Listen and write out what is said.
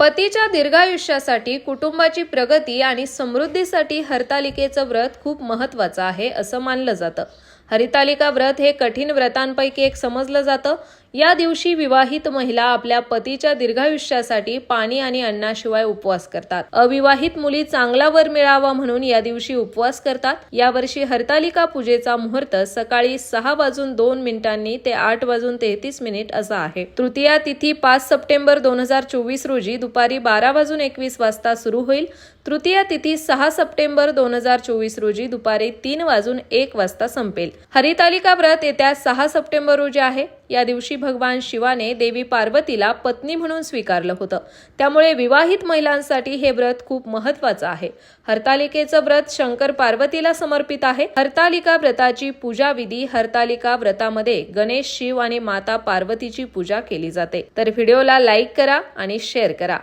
पतीच्या दीर्घायुष्यासाठी, कुटुंबाची प्रगती आणि समृद्धीसाठी हरतालिकेचं व्रत खूप महत्त्वाचं आहे असं मानलं जातं. हरितालिका व्रत हे कठीण व्रतांपैकी एक समजलं जातं. या दिवशी विवाहित महिला आपल्या पतीच्या दीर्घायुष्यासाठी पाणी आणि अन्नाशिवाय उपवास करतात. अविवाहित मुली चांगला वर मिळावा म्हणून या दिवशी उपवास करतात. यावर्षी हरतालिका पूजेचा मुहूर्त सकाळी 6:02 ते 8:33 असा आहे. तृतीया तिथी 5 सप्टेंबर 2024 रोजी दुपारी 12:21 सुरू होईल. तृतीया तिथी 6 सप्टेंबर 2024 रोजी दुपारी 3:01 संपेल. हरितालिका व्रत येत्या 6 सप्टेंबर रोजी आहे. या दिवशी भगवान शिवाने देवी पार्वतीला पत्नी म्हणून स्वीकारलं होतं. त्यामुळे विवाहित महिलांसाठी हे व्रत खूप महत्त्वाचं आहे. हरतालिकेचं व्रत शंकर पार्वतीला समर्पित आहे. हरतालिका व्रताची पूजा विधी. हरतालिका व्रतामध्ये गणेश, शिव आणि माता पार्वतीची पूजा केली जाते. तर व्हिडिओला लाईक करा आणि शेअर करा.